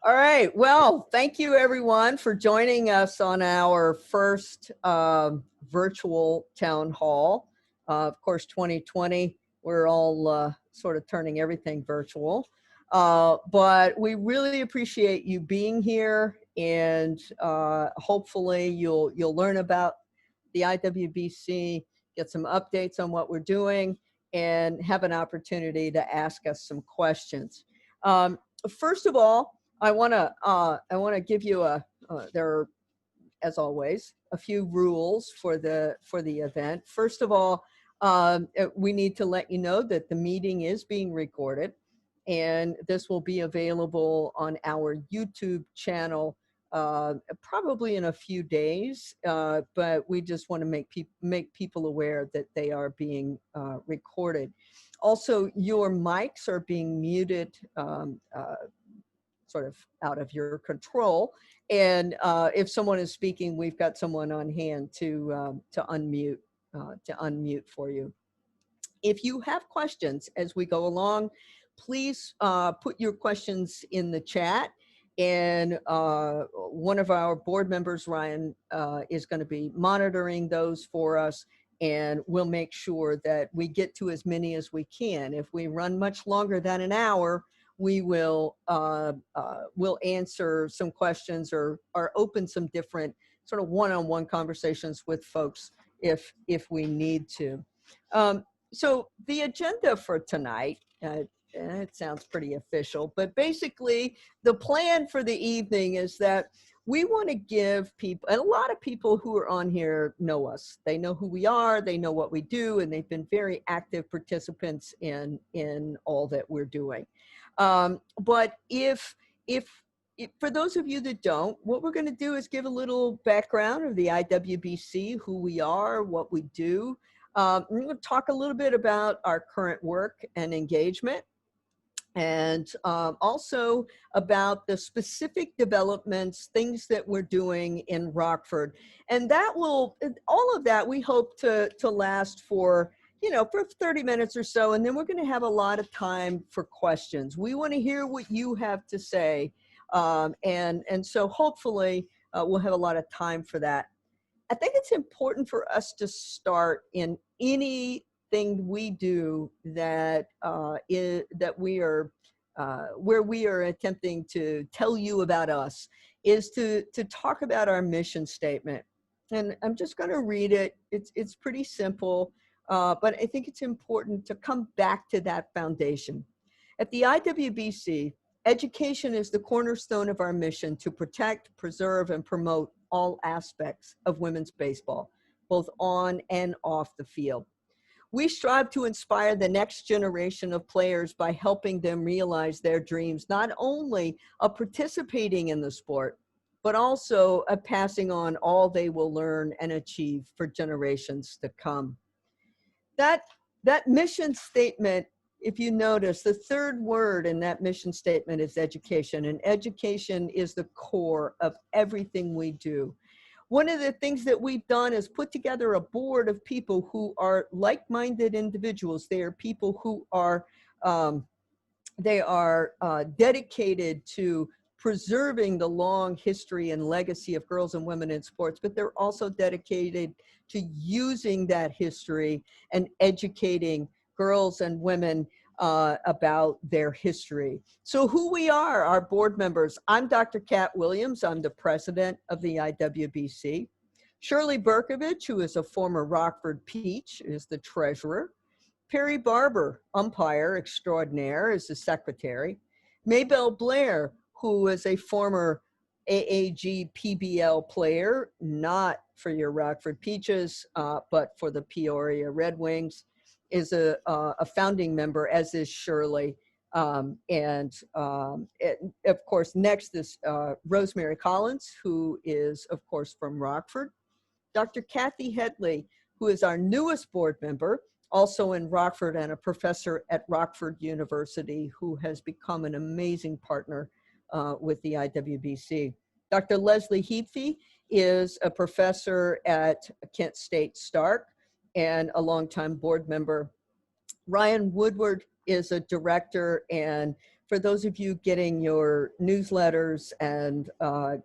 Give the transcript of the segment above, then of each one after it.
All right. Well, thank you everyone for joining us on our first virtual town hall. Of course, 2020, we're all sort of turning everything virtual. But we really appreciate you being here, and hopefully you'll learn about the IWBC, get some updates on what we're doing, and have an opportunity to ask us some questions. First of all, I want to give you there are, as always, a few rules for the event. First of all, we need to let you know that the meeting is being recorded, and this will be available on our YouTube channel probably in a few days. But we just want to make people aware that they are being recorded. Also, your mics are being muted. Sort of out of your control. And if someone is speaking, we've got someone on hand to unmute for you. If you have questions as we go along, please put your questions in the chat. And one of our board members, Ryan, is going to be monitoring those for us. And we'll make sure that we get to as many as we can. If we run much longer than an hour, we will we'll answer some questions or open some different sort of one-on-one conversations with folks if we need to. So the agenda for tonight, it sounds pretty official, but basically the plan for the evening is that we want to give people, and a lot of people who are on here know us. They know who we are, they know what we do, and they've been very active participants in all that we're doing. But if for those of you that don't, what we're going to do is give a little background of the IWBC, who we are, what we do. We're going to talk a little bit about our current work and engagement, and also about the specific developments, things that we're doing in Rockford. And that will, all of that we hope to last for, for 30 minutes or so, and then we're going to have a lot of time for questions. We want to hear what you have to say, and so hopefully we'll have a lot of time for that. I think it's important for us to start in anything we do that that we are where we are attempting to tell you about us, is to talk about our mission statement. And I'm just going to read it. It's pretty simple, but I think it's important to come back to that foundation. At the IWBC, education is the cornerstone of our mission to protect, preserve, and promote all aspects of women's baseball, both on and off the field. We strive to inspire the next generation of players by helping them realize their dreams, not only of participating in the sport, but also of passing on all they will learn and achieve for generations to come. That mission statement, if you notice, the third word in that mission statement is education, and education is the core of everything we do. One of the things that we've done is put together a board of people who are like-minded individuals. They are people who are dedicated to preserving the long history and legacy of girls and women in sports, but they're also dedicated to using that history and educating girls and women about their history. So who we are, our board members. I'm Dr. Kat Williams. I'm the president of the IWBC. Shirley Berkovich, who is a former Rockford Peach, is the treasurer. Perry Barber, umpire extraordinaire, is the secretary. Maybelle Blair, who is a former AAG PBL player, not for your Rockford Peaches, but for the Peoria Red Wings, is a founding member, as is Shirley. And of course, next is Rosemary Collins, who is, of course, from Rockford. Dr. Kathy Headley, who is our newest board member, also in Rockford and a professor at Rockford University, who has become an amazing partner with the IWBC. Dr. Leslie Heaphy is a professor at Kent State Stark and a longtime board member. Ryan Woodward is a director and for those of you getting your newsletters and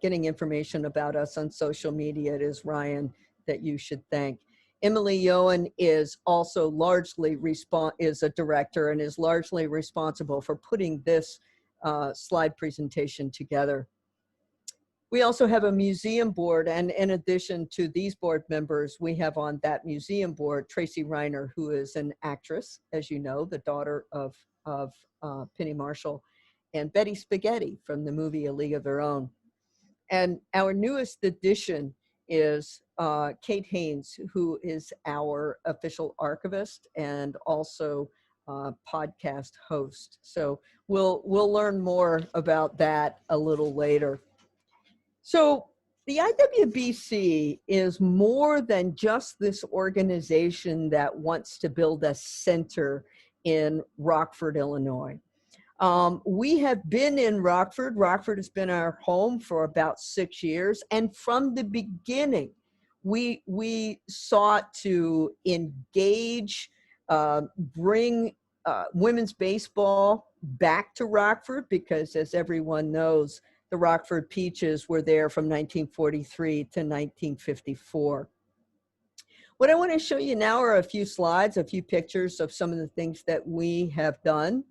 getting information about us on social media, it is Ryan that you should thank. Emily Yoen is also largely is a director and is largely responsible for putting this slide presentation together. We also have a museum board, and in addition to these board members, we have on that museum board Tracy Reiner, who is an actress, as you know, the daughter of Penny Marshall, and Betty Spaghetti from the movie A League of Their Own. And our newest addition is Kate Haynes, who is our official archivist and also podcast host. So we'll learn more about that a little later. So the IWBC is more than just this organization that wants to build a center in Rockford, Illinois. We have been in Rockford. Rockford has been our home for about 6 years. And from the beginning, we sought to engage, bring women's baseball back to Rockford, because as everyone knows, the Rockford Peaches were there from 1943 to 1954. What I want to show you now are a few slides, a few pictures of some of the things that we have done,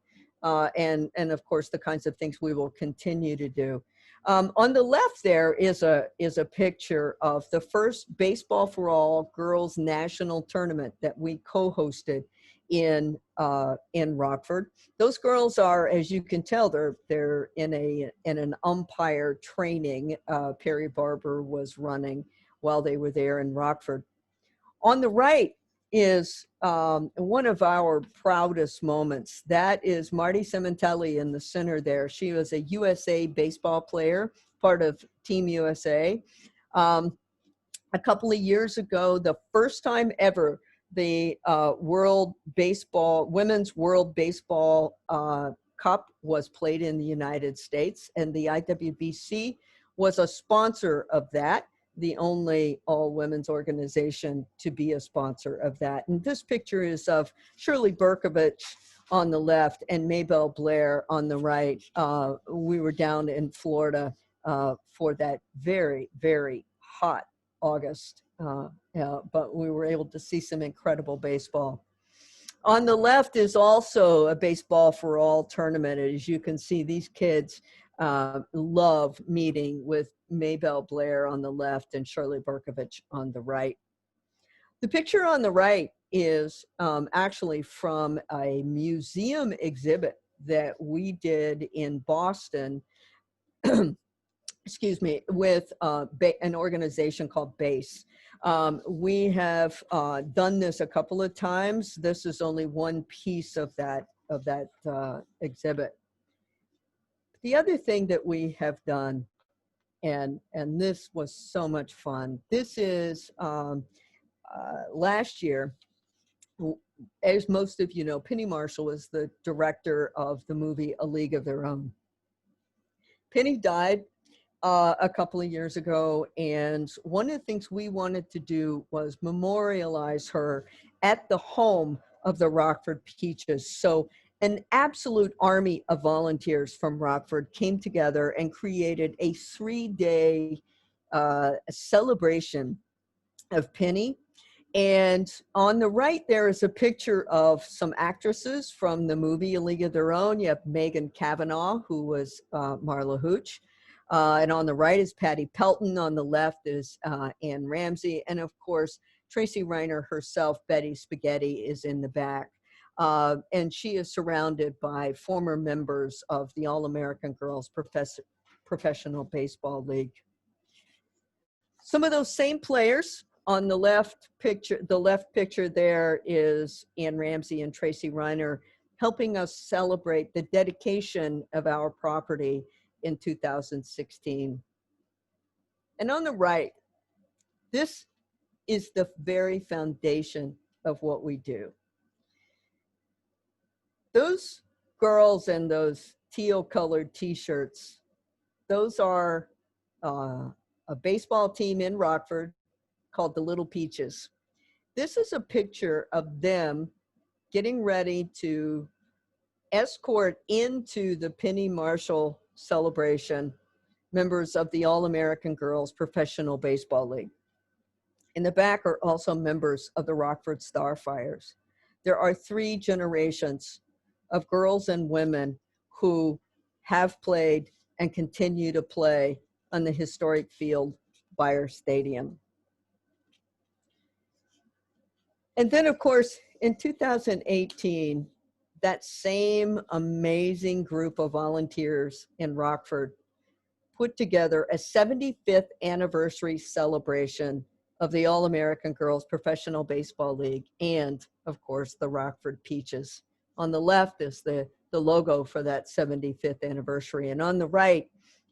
and of course the kinds of things we will continue to do. On the left there is a picture of the first Baseball for All Girls National Tournament that we co-hosted in Rockford. Those girls are, as you can tell, they're in an umpire training Perry Barber was running while they were there in Rockford. On the right is one of our proudest moments. That is Marty Cementelli in the center there. She was a USA baseball player, part of Team USA. A couple of years ago, the first time ever, the Women's World Baseball Cup was played in the United States, and the IWBC was a sponsor of that, the only all-women's organization to be a sponsor of that. And this picture is of Shirley Berkovich on the left and Maybelle Blair on the right. We were down in Florida for that very, very hot August, but we were able to see some incredible baseball. On the left is also a Baseball for All tournament. As you can see, these kids love meeting with Maybelle Blair on the left and Shirley Berkovich on the right. The picture on the right is actually from a museum exhibit that we did in Boston excuse me, with an organization called BASE. We have done this a couple of times. This is only one piece of that exhibit. The other thing that we have done, and this was so much fun, this is last year, as most of you know, Penny Marshall was the director of the movie A League of Their Own. Penny died a couple of years ago, and one of the things we wanted to do was memorialize her at the home of the Rockford Peaches. So an absolute army of volunteers from Rockford came together and created a 3-day celebration of Penny. And on the right, there is a picture of some actresses from the movie A League of Their Own. You have Megan Cavanaugh, who was Marla Hooch. And on the right is Patty Pelton. On the left is Ann Ramsey. And of course, Tracy Reiner herself, Betty Spaghetti, is in the back. And she is surrounded by former members of the All-American Girls Professional Baseball League. Some of those same players on the left picture there is Ann Ramsey and Tracy Reiner helping us celebrate the dedication of our property in 2016. And on the right, this is the very foundation of what we do. Those girls and those teal colored t-shirts, those are a baseball team in Rockford called the Little Peaches. This is a picture of them getting ready to escort into the Penny Marshall celebration members of the All-American Girls Professional Baseball League. In the back are also members of the Rockford Starfires. There are 3 generations of girls and women who have played and continue to play on the historic field by our stadium. And then, of course, in 2018, that same amazing group of volunteers in Rockford put together a 75th anniversary celebration of the All-American Girls Professional Baseball League and, of course, the Rockford Peaches. On the left is the logo for that 75th anniversary, and on the right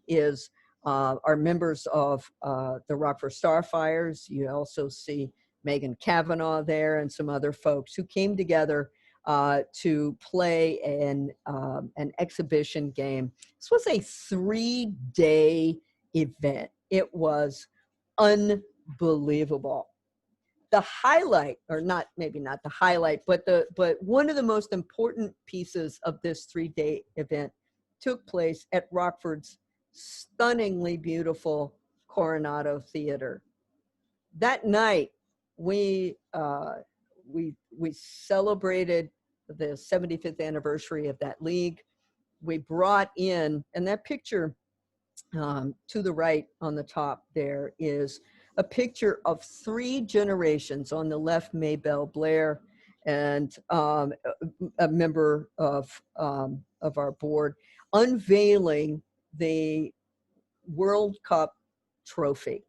is our members of the Rockford Starfires. You also see Megan Kavanaugh there and some other folks who came together to play an exhibition game. This was a 3-day event. It was unbelievable. The highlight, or not, maybe not the highlight, but one of the most important pieces of this 3-day event took place at Rockford's stunningly beautiful Coronado Theater. That night, we celebrated the 75th anniversary of that league. We brought in, and that picture to the right on the top there is a picture of 3 generations. On the left, Maybelle Blair, and a member of our board, unveiling the World Cup trophy.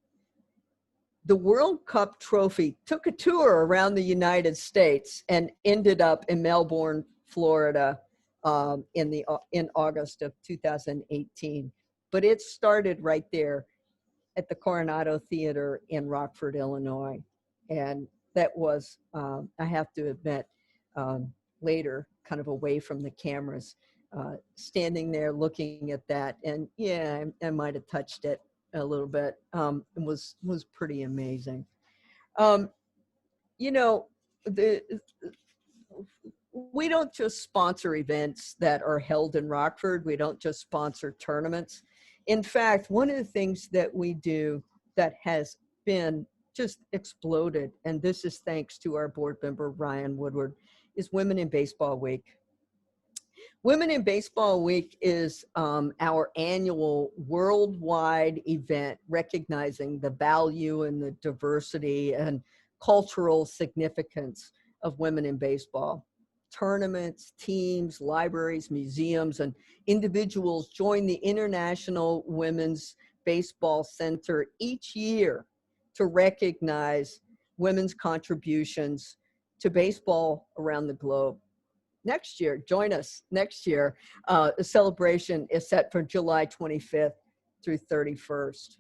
The World Cup trophy took a tour around the United States and ended up in Melbourne, Florida, in August of 2018. But it started right there at the Coronado Theater in Rockford, Illinois. And that was, I have to admit, later, kind of away from the cameras, standing there looking at that. And yeah, I might have touched it a little bit. It was pretty amazing. You know, we don't just sponsor events that are held in Rockford. We don't just sponsor tournaments. In fact, one of the things that we do that has been just exploded, and this is thanks to our board member, Ryan Woodward, is Women in Baseball Week. Women in Baseball Week is our annual worldwide event recognizing the value and the diversity and cultural significance of women in baseball. Tournaments, teams, libraries, museums, and individuals join the International Women's Baseball Center each year to recognize women's contributions to baseball around the globe. Next year, join us next year. The celebration is set for July 25th through 31st.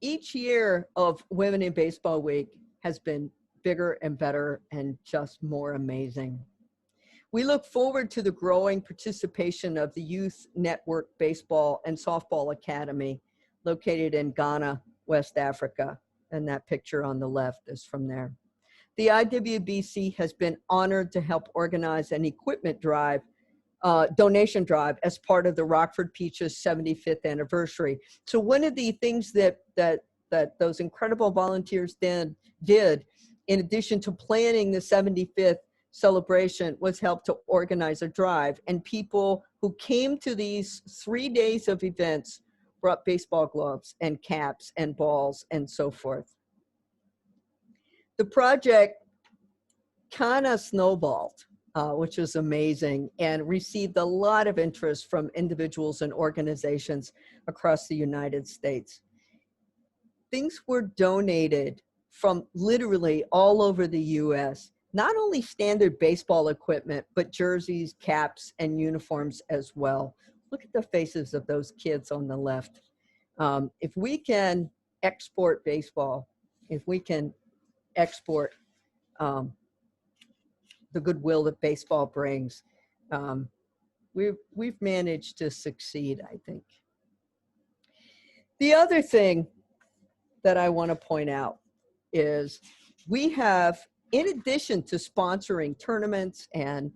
Each year of Women in Baseball Week has been bigger and better and just more amazing. We look forward to the growing participation of the Youth Network Baseball and Softball Academy located in Ghana, West Africa. And that picture on the left is from there. The IWBC has been honored to help organize an equipment drive, donation drive as part of the Rockford Peaches 75th anniversary. So one of the things that those incredible volunteers did, in addition to planning the 75th celebration, was help to organize a drive. And people who came to these 3 days of events brought baseball gloves and caps and balls and so forth. The project kind of snowballed, which was amazing, and received a lot of interest from individuals and organizations across the United States. Things were donated from literally all over the US, not only standard baseball equipment, but jerseys, caps, and uniforms as well. Look at the faces of those kids on the left. If we can export baseball, if we can export the goodwill that baseball brings, we've managed to succeed, I think. The other thing that I want to point out is we have in addition to sponsoring tournaments and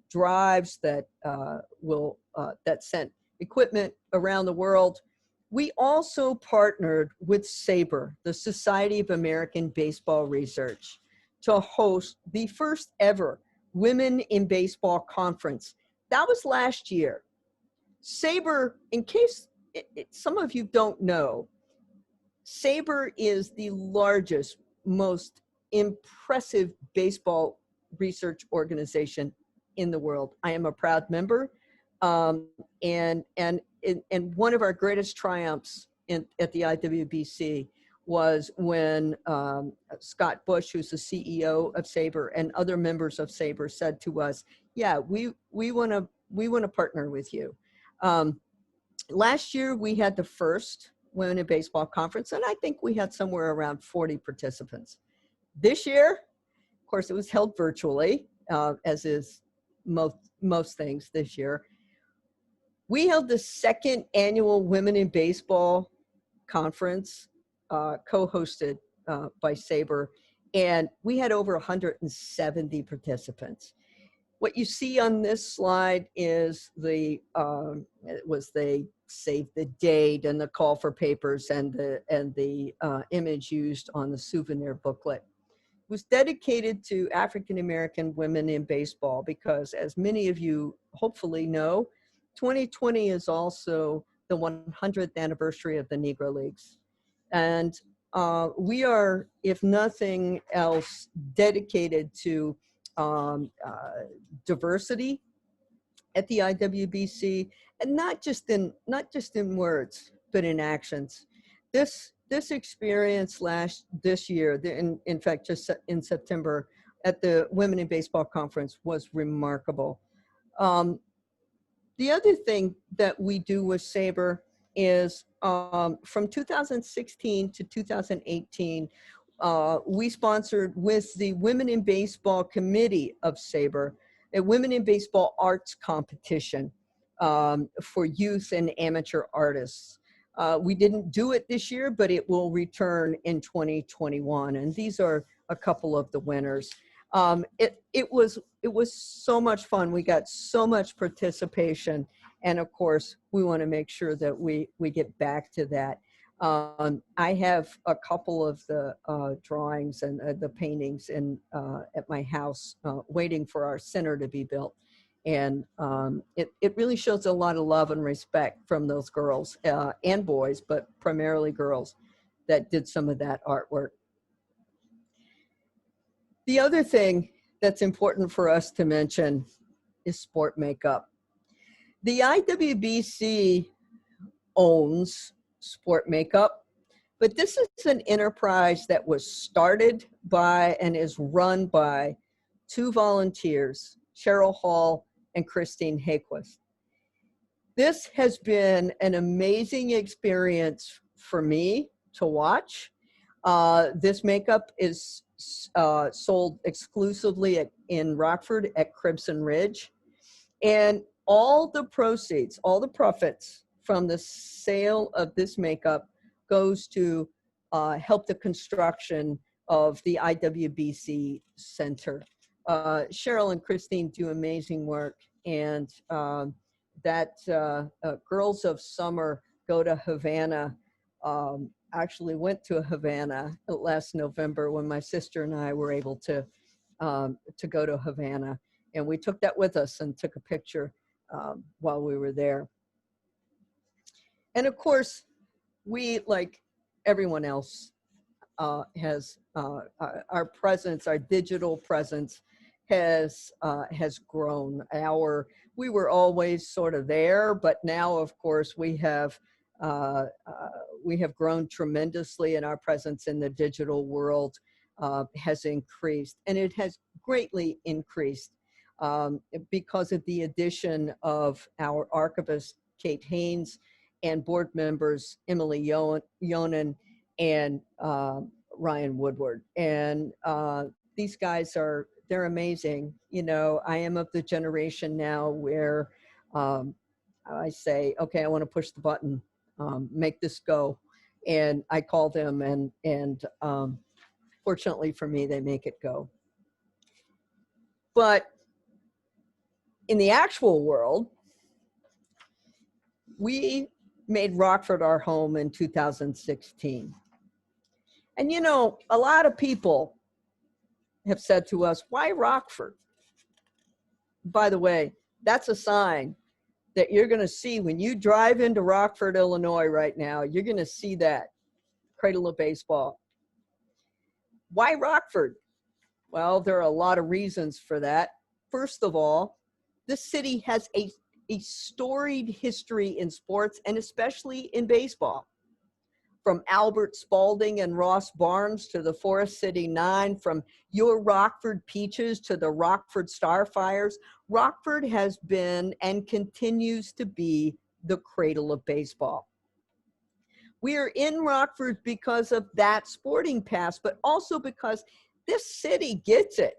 drives that that sent equipment around the world, we also partnered with SABR, the Society of American Baseball Research, to host the first ever Women in Baseball Conference. That was last year. SABR, in case some of you don't know, SABR is the largest, most impressive baseball research organization in the world. I am a proud member, and one of our greatest triumphs at the IWBC was when Scott Bush, who's the CEO of SABR, and other members of SABR said to us, "Yeah, we want to partner with you." Last year we had the first Women in Baseball Conference, and I think we had somewhere around 40 participants. This year, of course, it was held virtually, as is most things this year. We held the second annual Women in Baseball Conference, co-hosted by SABR, and we had over 170 participants. What you see on this slide is the save the date and the call for papers and the image used on the souvenir booklet. It was dedicated to African American women in baseball because, as many of you hopefully know, 2020 is also the 100th anniversary of the Negro Leagues. And we are, if nothing else, dedicated to diversity at the IWBC, and not just in words, but in actions. This experience this year, in fact, just in September at the Women in Baseball Conference, was remarkable. The other thing that we do with SABR is from 2016 to 2018, we sponsored with the Women in Baseball Committee of SABR a Women in Baseball Arts Competition for youth and amateur artists. We didn't do it this year, but it will return in 2021, and these are a couple of the winners. It was so much fun. We got so much participation, and of course, we want to make sure that we get back to that. I have a couple of the drawings and the paintings at my house waiting for our center to be built. And it really shows a lot of love and respect from those girls and boys, but primarily girls, that did some of that artwork. The other thing that's important for us to mention is sport makeup. The IWBC owns sport makeup, but this is an enterprise that was started by and is run by two volunteers, Cheryl Hall and Christine Hayquist. This has been an amazing experience for me to watch. This makeup is sold exclusively in Rockford at Crimson Ridge. And all the proceeds, all the profits from the sale of this makeup goes to help the construction of the IWBC Center. Cheryl and Christine do amazing work, and Girls of Summer Go to Havana actually went to Havana last November when my sister and I were able to go to Havana, and we took that with us and took a picture while we were there. And of course, we, like everyone else, has our presence, our digital presence has grown. We were always sort of there, but now, of course, we have grown tremendously, and our presence in the digital world has increased, and it has greatly increased because of the addition of our archivist, Kate Haynes, and board members, Emily Yonan and Ryan Woodward. And these guys they're amazing. You know, I am of the generation now where I say, okay, I want to push the button, make this go. And I call them and Fortunately for me, they make it go. But in the actual world, we made Rockford our home in 2016. And you know, a lot of people have said to us, why Rockford? By the way, that's a sign that you're going to see when you drive into Rockford, Illinois right now. You're going to see that cradle of baseball. Why Rockford? Well, there are a lot of reasons for that. First of all, this city has a storied history in sports, and especially in baseball. From Albert Spalding and Ross Barnes to the Forest City Nine, from your Rockford Peaches to the Rockford Starfires, Rockford has been and continues to be the cradle of baseball. We are in Rockford because of that sporting past, but also because this city gets it.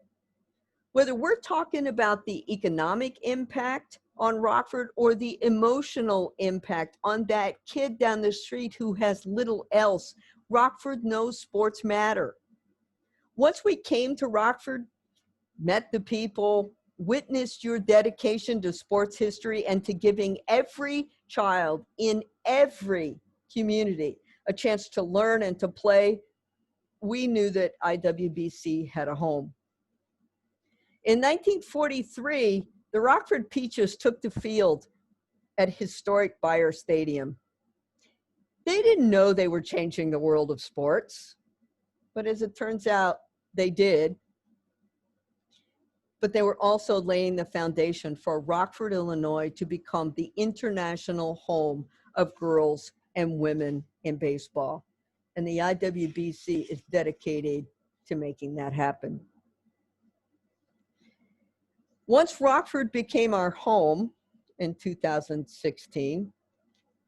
Whether we're talking about the economic impact on Rockford or the emotional impact on that kid down the street who has little else, Rockford knows sports matter. Once we came to Rockford, met the people, witnessed your dedication to sports history and to giving every child in every community a chance to learn and to play, we knew that IWBC had a home. In 1943, the Rockford Peaches took the field at historic Bayer Stadium. They didn't know they were changing the world of sports, but as it turns out, they did. But they were also laying the foundation for Rockford, Illinois to become the international home of girls and women in baseball. And the IWBC is dedicated to making that happen. Once Rockford became our home in 2016,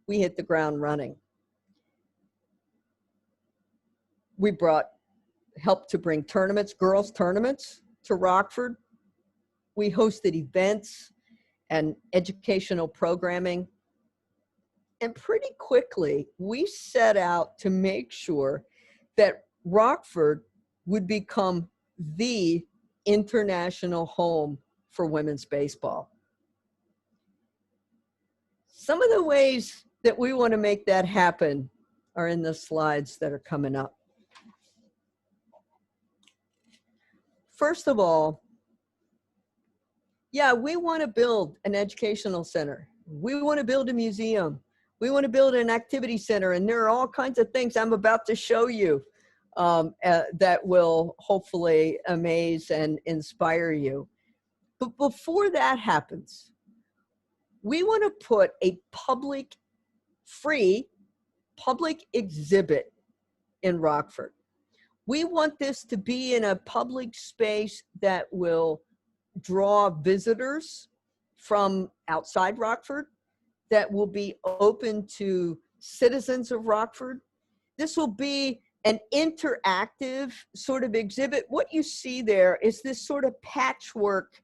we hit the ground running. We helped to bring tournaments, girls' tournaments to Rockford. We hosted events and educational programming. And pretty quickly, we set out to make sure that Rockford would become the international home for women's baseball. Some of the ways that we want to make that happen are in the slides that are coming up. First of all, yeah, we want to build an educational center. We want to build a museum. We want to build an activity center, and there are all kinds of things I'm about to show you that will hopefully amaze and inspire you. But before that happens, we want to put a free public exhibit in Rockford. We want this to be in a public space that will draw visitors from outside Rockford, that will be open to citizens of Rockford. This will be an interactive sort of exhibit. What you see there is this sort of patchwork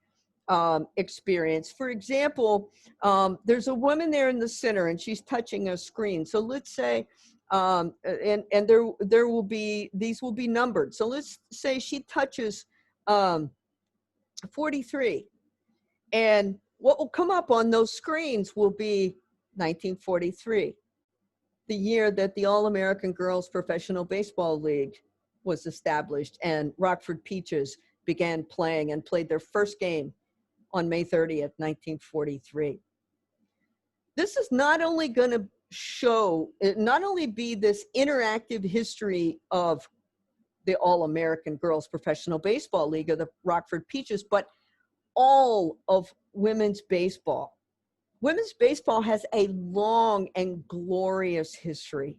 experience. For example, there's a woman there in the center and she's touching a screen. So let's say, and there will be, these will be numbered. So let's say she touches 43. And what will come up on those screens will be 1943, the year that the All-American Girls Professional Baseball League was established and Rockford Peaches began playing and played their first game on May 30th, 1943. This is not only going to not only be this interactive history of the All-American Girls Professional Baseball League or the Rockford Peaches, but all of women's baseball. Women's baseball has a long and glorious history.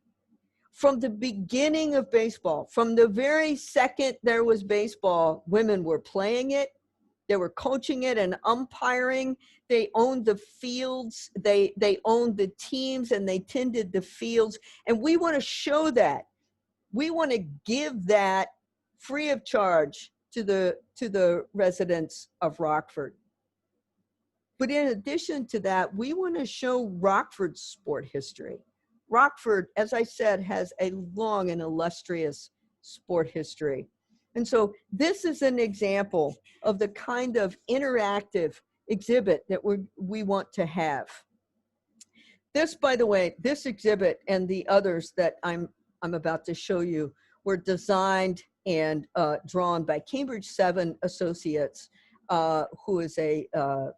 From the beginning of baseball, from the very second there was baseball, women were playing it, they were coaching it and umpiring, they owned the fields, they owned the teams, and they tended the fields. And we want to show that. We want to give that free of charge to the residents of Rockford. But in addition to that, we want to show Rockford's sport history. Rockford, as I said, has a long and illustrious sport history. And so this is an example of the kind of interactive exhibit that we want to have. This, by the way, this exhibit and the others that I'm about to show you were designed and drawn by Cambridge 7 Associates, who is a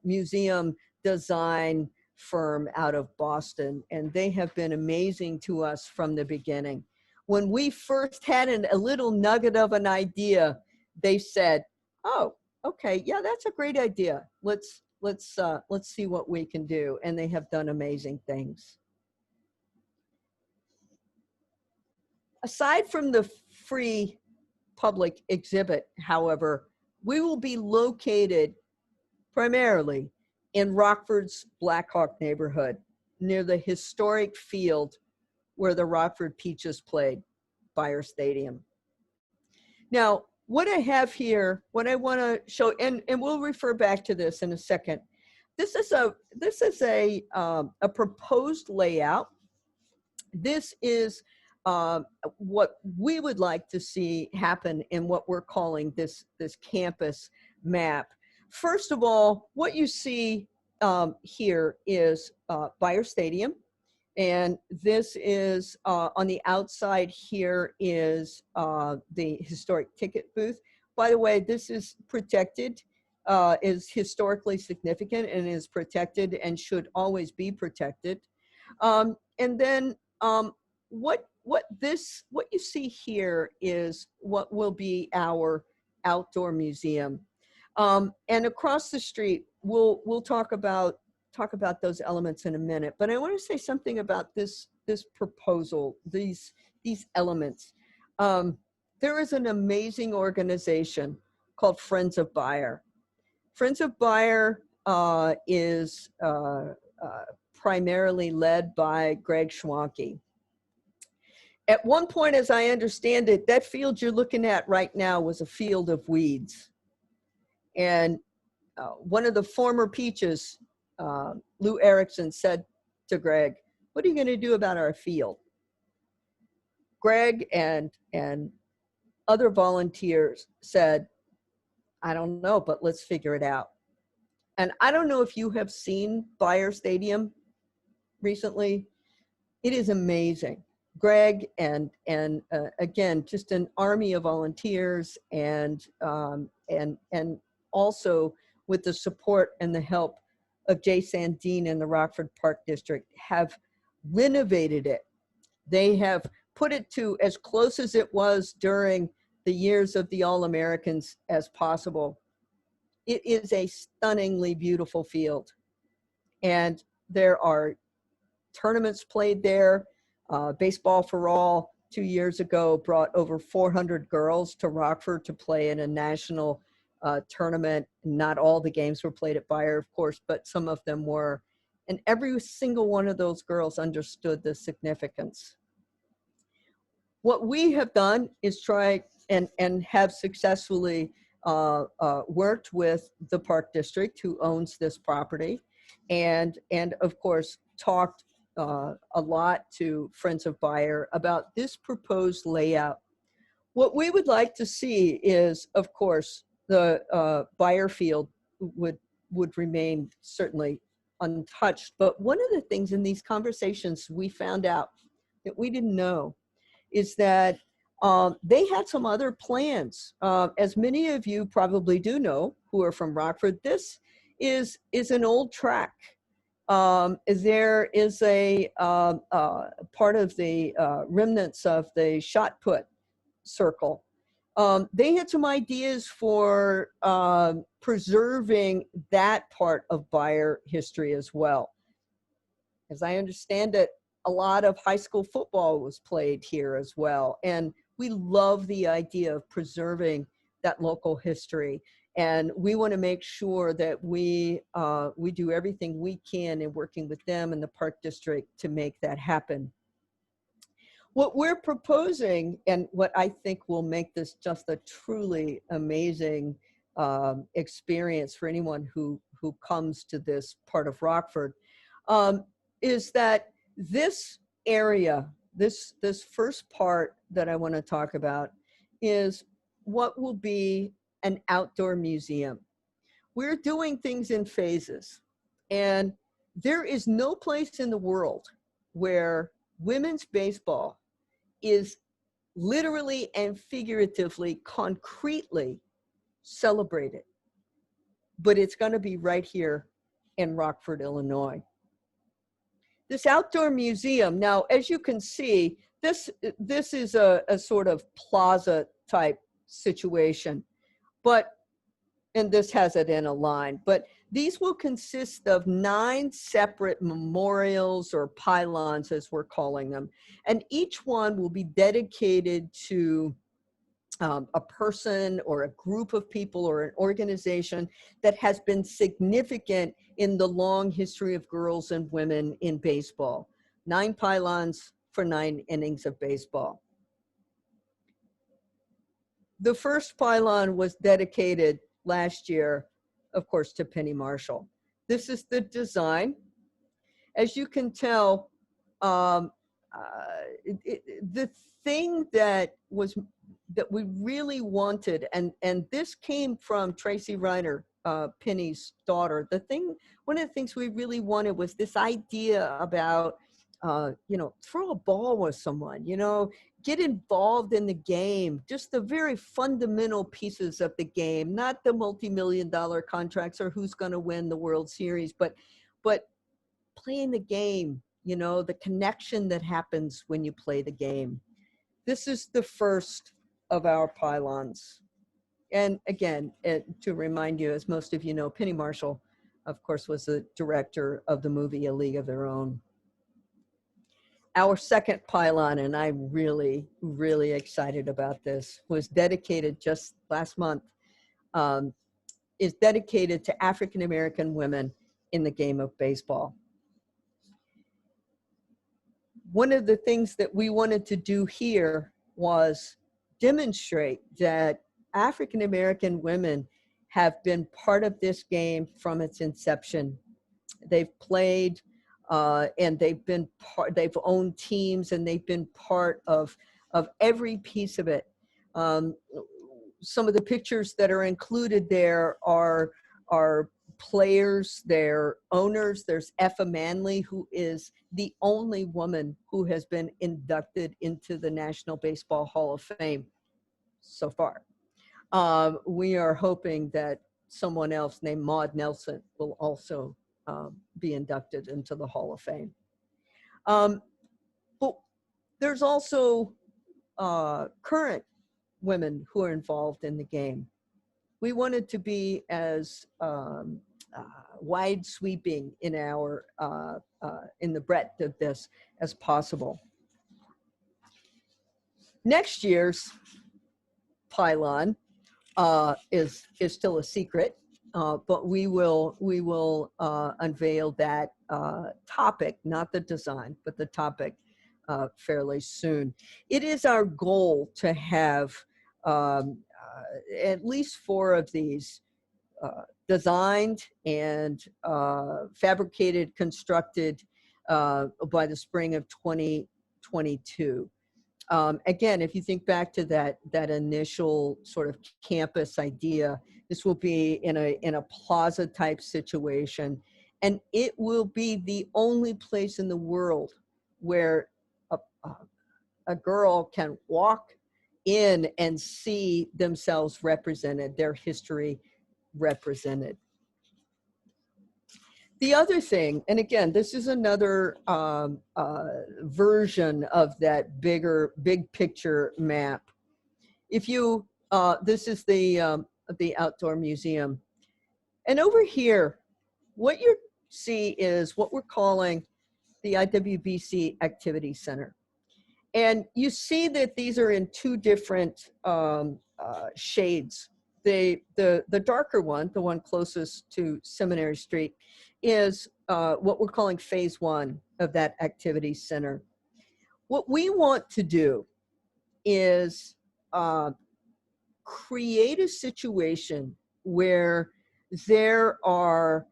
museum design firm out of Boston, and they have been amazing to us from the beginning. When we first had a little nugget of an idea, they said, "Oh, okay, yeah, that's a great idea. Let's see what we can do," and they have done amazing things. Aside from the free public exhibit, however, we will be located primarily in Rockford's Black Hawk neighborhood, near the historic field where the Rockford Peaches played, Buyer Stadium. Now, what I have here, what I want to show, and we'll refer back to this in a second. This is a proposed layout. This is what we would like to see happen in what we're calling this campus map. First of all, what you see here is Buyer Stadium. And this is on the outside here is the historic ticket booth. By the way, this is protected, is historically significant and is protected and should always be protected. And then what you see here is what will be our outdoor museum. And across the street, we'll talk about those elements in a minute, but I want to say something about this proposal, these elements. There is an amazing organization called Friends of Buyer. Friends of Buyer is primarily led by Greg Schwanke. At one point, as I understand it, that field you're looking at right now was a field of weeds. And one of the former Peaches, Lou Erickson, said to Greg, "What are you going to do about our field?" Greg and other volunteers said, "I don't know, but let's figure it out." And I don't know if you have seen Buyer Stadium recently. It is amazing. Greg and again, just an army of volunteers and also with the support and the help of Jay Sandine and the Rockford Park District, have renovated it. They have put it to as close as it was during the years of the All-Americans as possible. It is a stunningly beautiful field. And there are tournaments played there. Baseball for All 2 years ago brought over 400 girls to Rockford to play in a national tournament. Not all the games were played at Buyer, of course, but some of them were. And every single one of those girls understood the significance. What we have done is try and have successfully worked with the Park District, who owns this property, and of course talked a lot to Friends of Buyer about this proposed layout. What we would like to see is, of course, the Buyer field would remain certainly untouched. But one of the things in these conversations we found out that we didn't know is that they had some other plans. As many of you probably do know who are from Rockford, this is an old track. There is a part of the remnants of the shot put circle. They had some ideas for preserving that part of Buyer history as well. As I understand it, a lot of high school football was played here as well. And we love the idea of preserving that local history. And we want to make sure that we do everything we can in working with them and the Park District to make that happen. What we're proposing, and what I think will make this just a truly amazing experience for anyone who comes to this part of Rockford, is that this area, this first part that I want to talk about, is what will be an outdoor museum. We're doing things in phases, and there is no place in the world where women's baseball is literally and figuratively, concretely celebrated. But it's going to be right here in Rockford, Illinois. This outdoor museum, now, as you can see, this is a sort of plaza type situation, and this has it in a line, but these will consist of 9 separate memorials or pylons, as we're calling them, and each one will be dedicated to a person or a group of people or an organization that has been significant in the long history of girls and women in baseball. 9 pylons for 9 innings of baseball. The first pylon was dedicated last year, of course, to Penny Marshall. This is the design. As you can tell, the thing that we really wanted, and this came from Tracy Reiner, Penny's daughter. One of the things we really wanted was this idea about, throw a ball with someone, get involved in the game, just the very fundamental pieces of the game, not the multi-million-dollar contracts or who's going to win the World Series, but playing the game, the connection that happens when you play the game. This is the first of our pylons. And again, to remind you, as most of you know, Penny Marshall, of course, was the director of the movie A League of Their Own. Our second pylon, and I'm really, really excited about this, was dedicated just last month, is dedicated to African-American women in the game of baseball. One of the things that we wanted to do here was demonstrate that African-American women have been part of this game from its inception. They've played and they've owned teams, and they've been part of every piece of it. Some of the pictures that are included there are players, they're owners. There's Effa Manley, who is the only woman who has been inducted into the National Baseball Hall of Fame so far. We are hoping that someone else named Maud Nelson will also be inducted into the Hall of Fame. But there's also current women who are involved in the game. We wanted to be as wide sweeping in in the breadth of this as possible. Next year's pylon is still a secret, but we will unveil that topic, not the design, but the topic fairly soon. It is our goal to have at least 4 of these designed and fabricated, constructed by the spring of 2022. Again, if you think back to that initial sort of campus idea, this will be in a plaza type situation, and it will be the only place in the world where a girl can walk in and see themselves represented, their history represented. The other thing, and again, this is another version of that big picture map. If you, this is the outdoor museum. And over here, what you see is what we're calling the IWBC Activity Center. And you see that these are in 2 different shades. The darker one, the one closest to Seminary Street, is what we're calling phase 1 of that activity center. What we want to do is create a situation where there are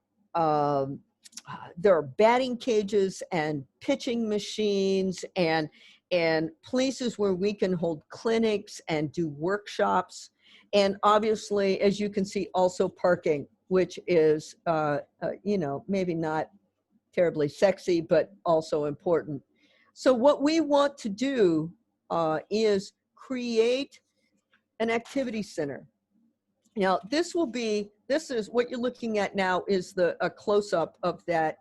batting cages and pitching machines and places where we can hold clinics and do workshops. And obviously, as you can see, also parking, which is, you know, maybe not terribly sexy, but also important. So what we want to do is create an activity center. Now, this is what you're looking at now is a close-up of that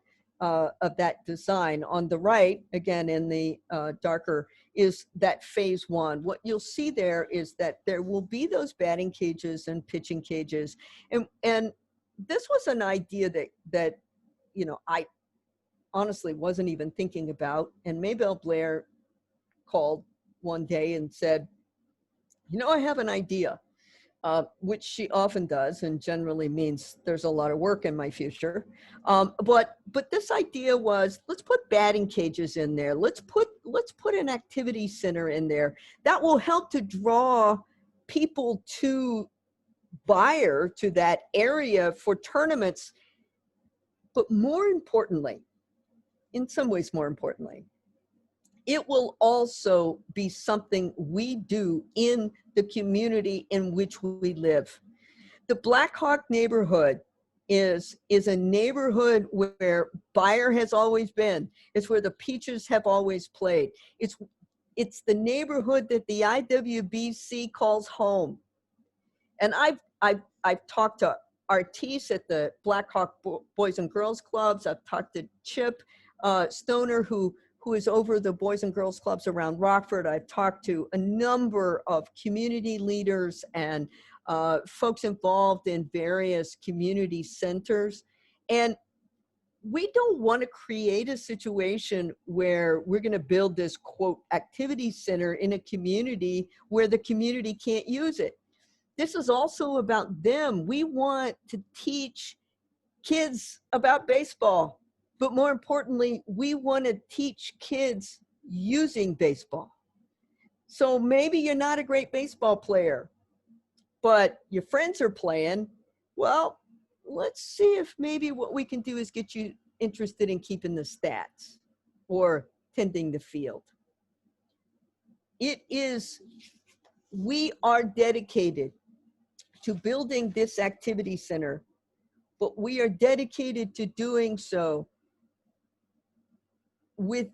design. On the right, again in the darker, is that phase one. What you'll see there is that there will be those batting cages and pitching cages, and this was an idea that you know, I honestly wasn't even thinking about. And Maybelle Blair called one day and said, you know, I have an idea. Which she often does, and generally means there's a lot of work in my future. But this idea was, let's put batting cages in there. Let's put an activity center in there that will help to draw people to Buyer, to that area for tournaments. But more importantly, in some ways more importantly, it will also be something we do in the community in which we live. The Black Hawk neighborhood is a neighborhood where Buyer has always been. It's where the Peaches have always played. It's the neighborhood that the IWBC calls home. And I've talked to Artis at the Black Hawk Boys and Girls Clubs. I've talked to Chip Stoner, who is over the Boys and Girls Clubs around Rockford. I've talked to a number of community leaders and folks involved in various community centers. And we don't want to create a situation where we're going to build this, quote, activity center in a community where the community can't use it. This is also about them. We want to teach kids about baseball, but more importantly, we want to teach kids using baseball. So maybe you're not a great baseball player, but your friends are playing. Well, let's see if maybe what we can do is get you interested in keeping the stats or tending the field. We are dedicated to building this activity center, but we are dedicated to doing so with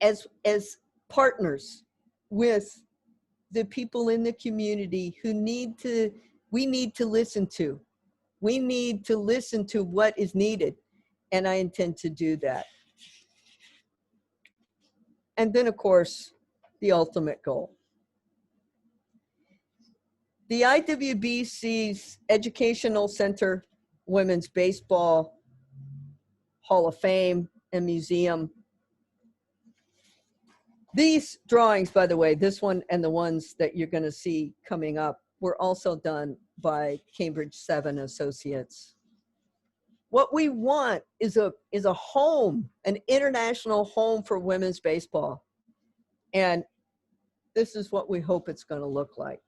as partners with the people in the community who we need to listen to. We need to listen to what is needed, and I intend to do that. And then, of course, the ultimate goal. The IWBC's Educational Center, Women's Baseball Hall of Fame and Museum. These drawings, by the way, this one and the ones that you're going to see coming up, were also done by Cambridge 7 Associates. What we want is a home, an international home for women's baseball. And this is what we hope it's going to look like.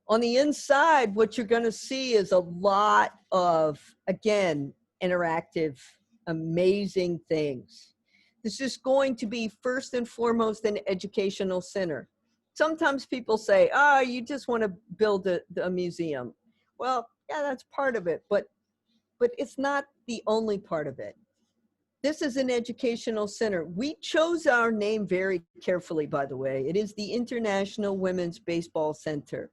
On the inside, what you're going to see is a lot of, again, interactive, amazing things. This is going to be first and foremost an educational center. Sometimes people say, oh, you just want to build a museum. Well, yeah, that's part of it, but it's not the only part of it. This is an educational center. We chose our name very carefully, by the way. It is the International Women's Baseball Center.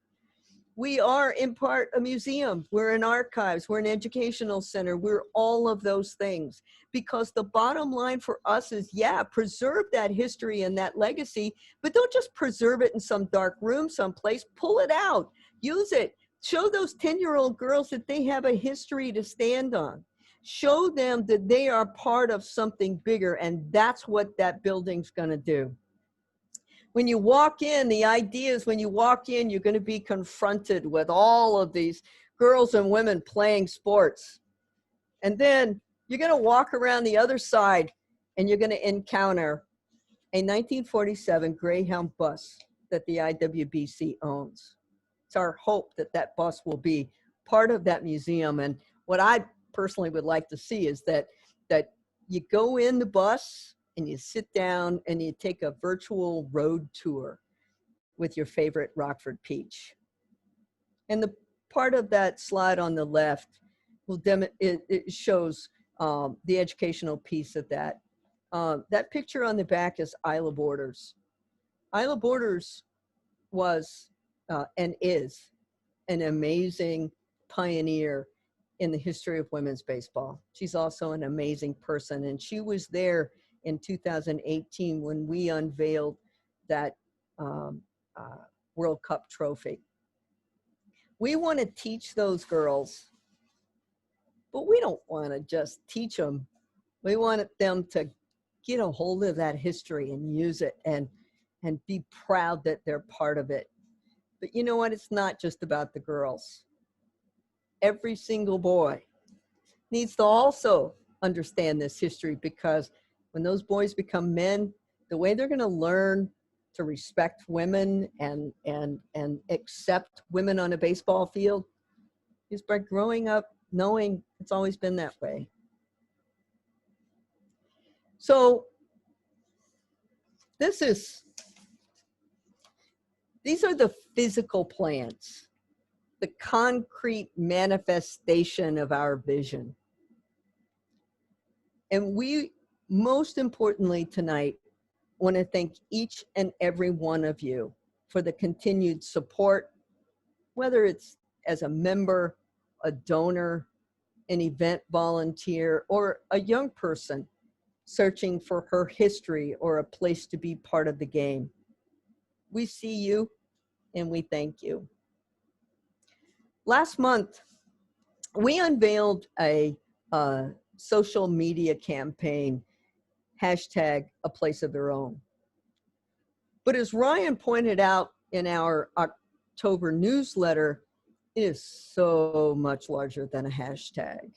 We are in part a museum. We're an archives. We're an educational center. We're all of those things, because the bottom line for us is, yeah, preserve that history and that legacy, but don't just preserve it in some dark room someplace. Pull it out, use it. Show those 10-year-old girls that they have a history to stand on. Show them that they are part of something bigger, and that's what that building's gonna do. When you walk in, the idea is when you walk in, you're going to be confronted with all of these girls and women playing sports. And then you're going to walk around the other side and you're going to encounter a 1947 Greyhound bus that the IWBC owns. It's our hope that that bus will be part of that museum. And what I personally would like to see is that you go in the bus and you sit down and you take a virtual road tour with your favorite Rockford Peach. And the part of that slide on the left will it shows the educational piece of that. That picture on the back is Isla Borders. Isla Borders was and is an amazing pioneer in the history of women's baseball. She's also an amazing person, and she was there in 2018 when we unveiled that World Cup trophy. We want to teach those girls, but we don't want to just teach them. We want them to get a hold of that history and use it and be proud that they're part of it. But you know what? It's not just about the girls. Every single boy needs to also understand this history, because when those boys become men, the way they're going to learn to respect women and accept women on a baseball field is by growing up knowing it's always been that way. So these are the physical plans, the concrete manifestation of our vision. And we, most importantly tonight, want to thank each and every one of you for the continued support, whether it's as a member, a donor, an event volunteer, or a young person searching for her history or a place to be part of the game. We see you and we thank you. Last month, we unveiled a social media campaign, hashtag A Place of Their Own. But as Ryan pointed out in our October newsletter, it is so much larger than a hashtag.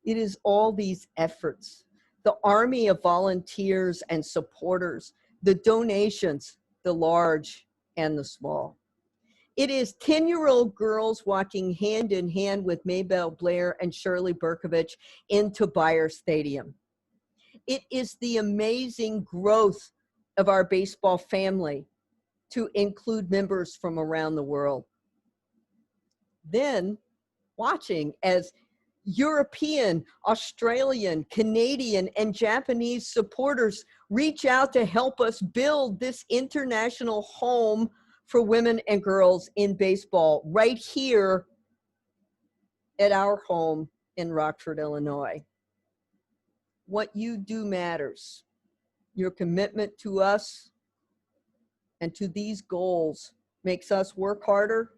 It is all these efforts, the army of volunteers and supporters, the donations, the large and the small. It is 10-year-old girls walking hand in hand with Maybelle Blair and Shirley Berkovich into Bayer Stadium. It is the amazing growth of our baseball family to include members from around the world. Then watching as European, Australian, Canadian, and Japanese supporters reach out to help us build this international home for women and girls in baseball right here at our home in Rockford, Illinois. What you do matters. Your commitment to us and to these goals makes us work harder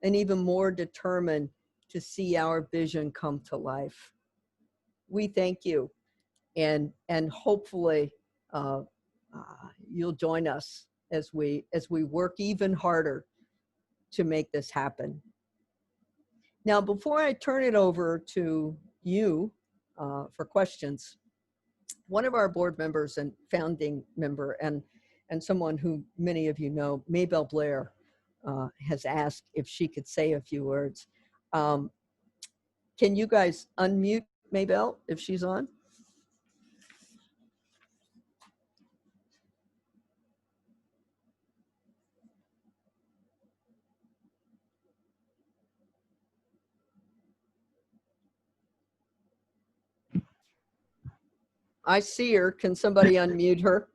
and even more determined to see our vision come to life. We thank you, and hopefully you'll join us as we work even harder to make this happen. Now, before I turn it over to you for questions, one of our board members and founding member and someone who many of you know, Maybelle Blair, has asked if she could say a few words. Can you guys unmute Maybelle if she's on? I see her. Can somebody unmute her?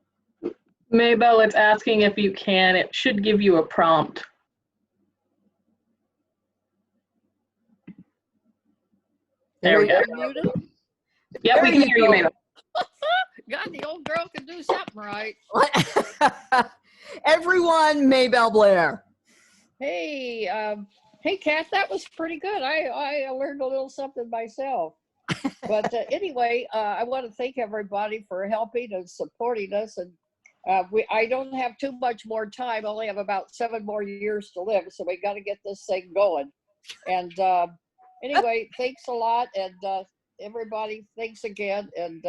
Maybelle, it's asking if you can. It should give you a prompt. There we go. Yep, we can hear you, Maybelle. God, the old girl can do something right. Everyone, Maybelle Blair. Hey, hey, Kat, that was pretty good. I learned a little something myself. But anyway, I want to thank everybody for helping and supporting us. And I don't have too much more time. I only have about 7 more years to live, so we got to get this thing going. And anyway, thanks a lot, and everybody, thanks again. And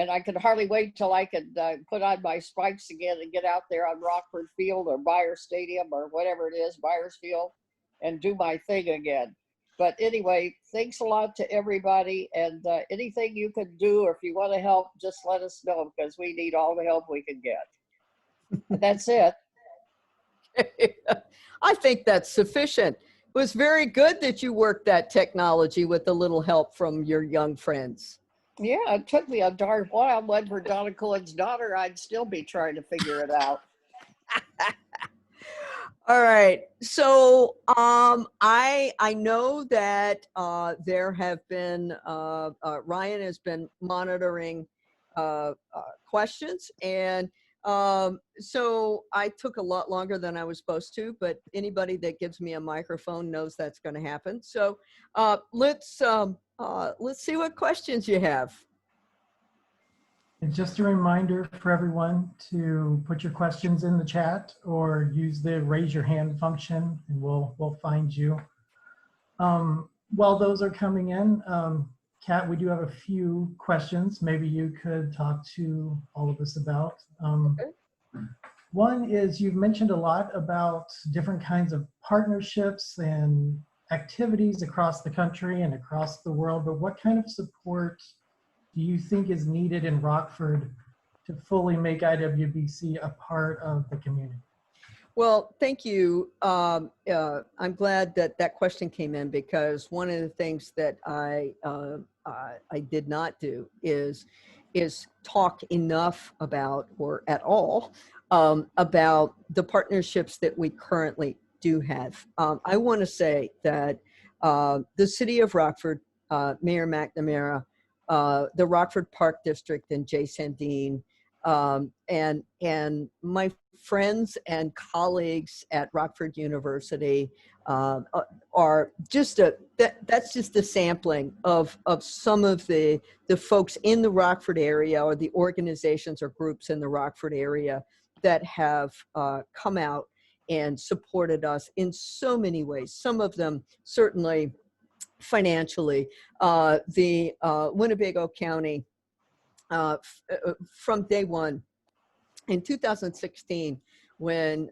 I can hardly wait till I can put on my spikes again and get out there on Rockford Field or Bayer Stadium or whatever it is, Byers Field, and do my thing again. But anyway, thanks a lot to everybody, and anything you can do, or if you want to help, just let us know, because we need all the help we can get. That's it. I think that's sufficient. It was very good that you worked that technology with a little help from your young friends. Yeah, it took me a darn while. But for Donna Cohen's daughter, I'd still be trying to figure it out. All right. So I know that there have been Ryan has been monitoring questions, and so I took a lot longer than I was supposed to. But anybody that gives me a microphone knows that's going to happen. So let's see what questions you have. And just a reminder for everyone to put your questions in the chat or use the raise your hand function and we'll find you. While those are coming in, Kat, we do have a few questions maybe you could talk to all of us about. One is you've mentioned a lot about different kinds of partnerships and activities across the country and across the world, but what kind of support do you think is needed in Rockford to fully make IWBC a part of the community? Well, thank you. I'm glad that that question came in, because one of the things that I did not do is talk enough about, or at all, about the partnerships that we currently do have. I want to say that the city of Rockford, Mayor McNamara, the Rockford Park District and Jay Sandine, and my friends and colleagues at Rockford University are just that's just a sampling of some of the folks in the Rockford area, or the organizations or groups in the Rockford area that have come out and supported us in so many ways. Some of them certainly financially. The Winnebago County, from day one in 2016, when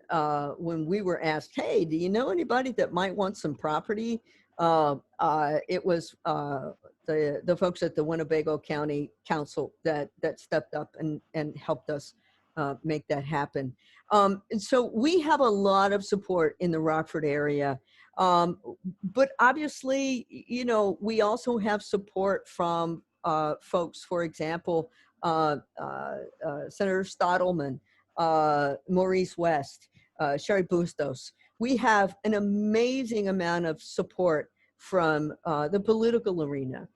we were asked, hey, do you know anybody that might want some property? It was the folks at the Winnebago County Council that stepped up and helped us make that happen. And so we have a lot of support in the Rockford area. But obviously, you know, we also have support from folks, for example, Senator Stottleman, Maurice West, Sherry Bustos. We have an amazing amount of support from the political arena.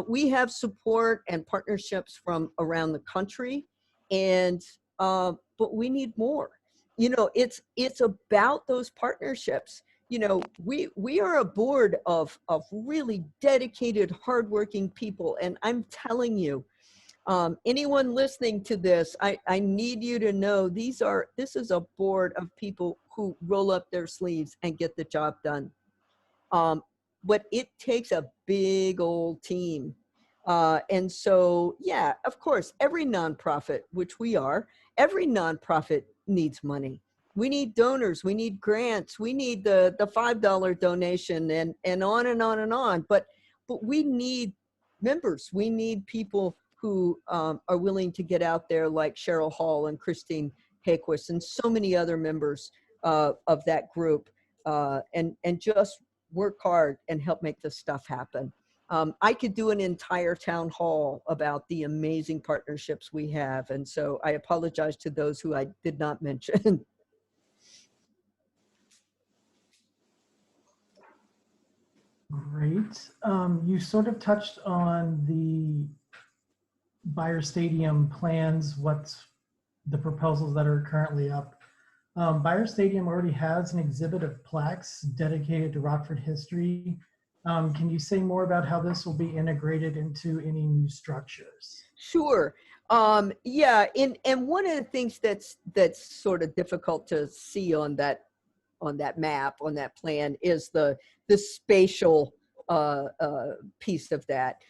We have support and partnerships from around the country, and but we need more. You know, it's about those partnerships. You know, we are a board of really dedicated, hardworking people, and I'm telling you, anyone listening to this, I need you to know this is a board of people who roll up their sleeves and get the job done. But it takes a big old team. And so, yeah, of course, every nonprofit, which we are, every nonprofit needs money. We need donors, we need grants, we need the $5 donation, and on and on and on. But we need members. We need people who are willing to get out there, like Cheryl Hall and Christine Haquist and so many other members of that group, and just work hard and help make this stuff happen. I could do an entire town hall about the amazing partnerships we have, and so I apologize to those who I did not mention. Great. You sort of touched on the Buyer Stadium plans, what's the proposals that are currently up. Buyer Stadium already has an exhibit of plaques dedicated to Rockford history. Can you say more about how this will be integrated into any new structures? Sure. Yeah, and one of the things that's sort of difficult to see on that map, on that plan, is the spatial piece of that.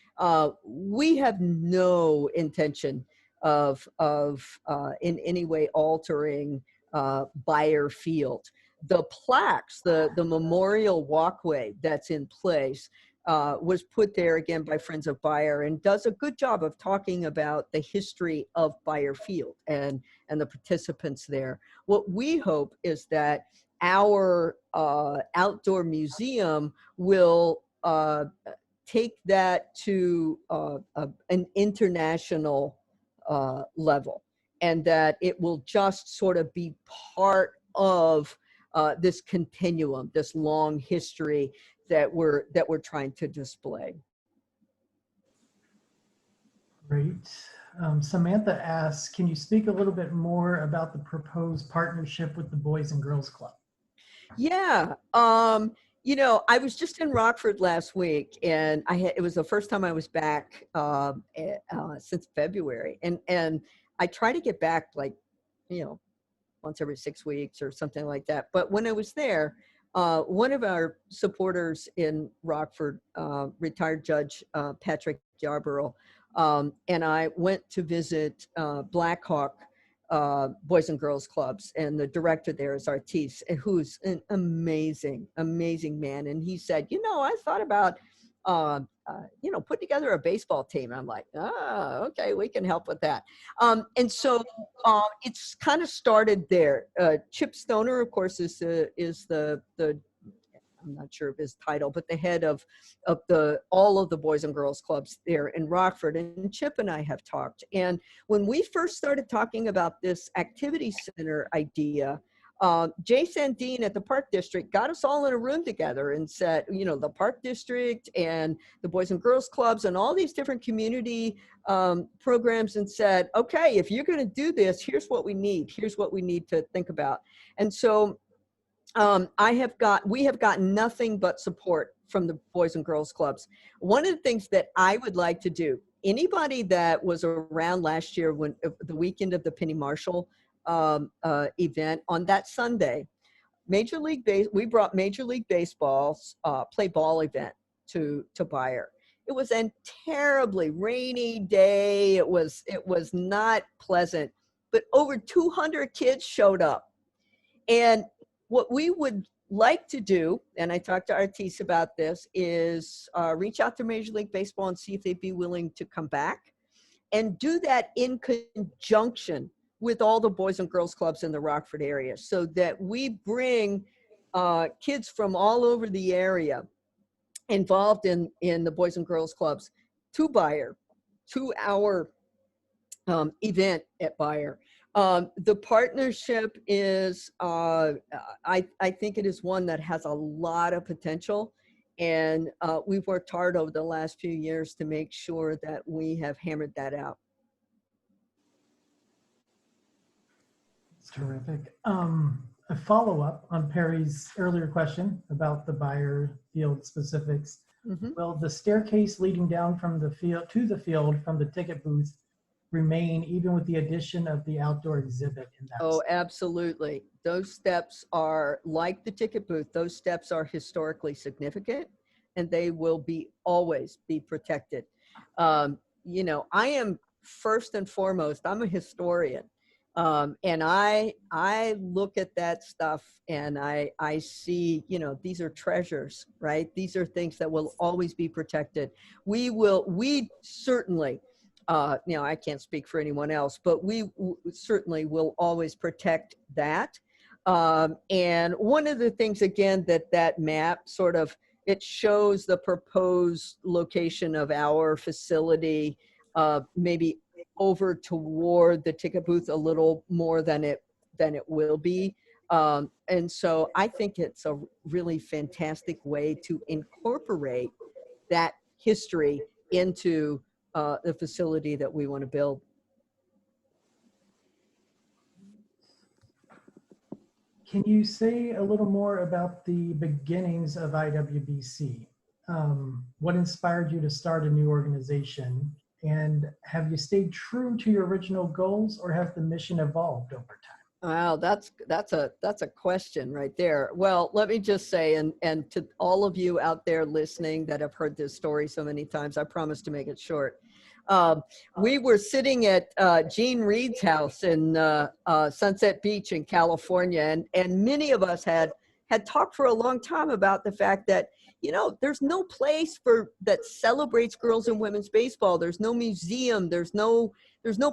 We have no intention of in any way altering Buyer Field. The plaques, the memorial walkway that's in place, was put there again by Friends of Buyer, and does a good job of talking about the history of Buyer Field and the participants there. What we hope is that our outdoor museum will take that to an international level, and that it will just sort of be part of this continuum, this long history that we're trying to display. Great. Samantha asks, can you speak a little bit more about the proposed partnership with the Boys and Girls Club? Yeah. You know, I was just in Rockford last week, and it was the first time I was back since February. And I try to get back, like, you know, once every 6 weeks or something like that. But when I was there, one of our supporters in Rockford, retired Judge Patrick Yarborough, and I went to visit Blackhawk Boys and Girls Clubs, and the director there is Artis, who's an amazing, amazing man. And he said, you know, I thought about, you know, put together a baseball team. I'm like, oh, okay, we can help with that. And so it's kind of started there. Chip Stoner, of course, is the I'm not sure of his title, but the head of all of the Boys and Girls Clubs there in Rockford. And Chip and I have talked. And when we first started talking about this activity center idea, Jay Sandine at the Park District got us all in a room together and said, you know, the Park District and the Boys and Girls Clubs and all these different community programs, and said, okay, if you're going to do this, here's what we need. Here's what we need to think about. And so we have gotten nothing but support from the Boys and Girls Clubs. One of the things that I would like to do, anybody that was around last year when the weekend of the Penny Marshall event on that Sunday, we brought Major League Baseball's play ball event to Buyer. It was a terribly rainy day. It was not pleasant, but over 200 kids showed up. And what we would like to do, and I talked to Artis about this, is reach out to Major League Baseball and see if they'd be willing to come back, and do that in conjunction with all the Boys and Girls Clubs in the Rockford area, so that we bring kids from all over the area involved in the Boys and Girls Clubs to Buyer, to our event at Buyer. The partnership is, I think it is one that has a lot of potential, and we've worked hard over the last few years to make sure that we have hammered that out. It's terrific. A follow-up on Perry's earlier question about the Buyer Field specifics. Mm-hmm. Will the staircase leading down from the field to the field from the ticket booth remain even with the addition of the outdoor exhibit in that? Oh, absolutely. Those steps are like the ticket booth. Those steps are historically significant, and they will always be protected. You know, I am first and foremost, I'm a historian. And I look at that stuff and I see, you know, these are treasures, right? These are things that will always be protected. We certainly, you know, I can't speak for anyone else, but we certainly will always protect that. And one of the things, again, that map sort of, it shows the proposed location of our facility, maybe over toward the ticket booth a little more than it will be. And so I think it's a really fantastic way to incorporate that history into the facility that we want to build. Can you say a little more about the beginnings of IWBC? What inspired you to start a new organization? And have you stayed true to your original goals, or has the mission evolved over time? Wow, that's a question right there. Well, let me just say, and to all of you out there listening that have heard this story so many times, I promise to make it short. We were sitting at Gene Reed's house in Sunset Beach in California, and many of us had talked for a long time about the fact that, there's no place that celebrates girls and women's baseball. There's no museum. There's no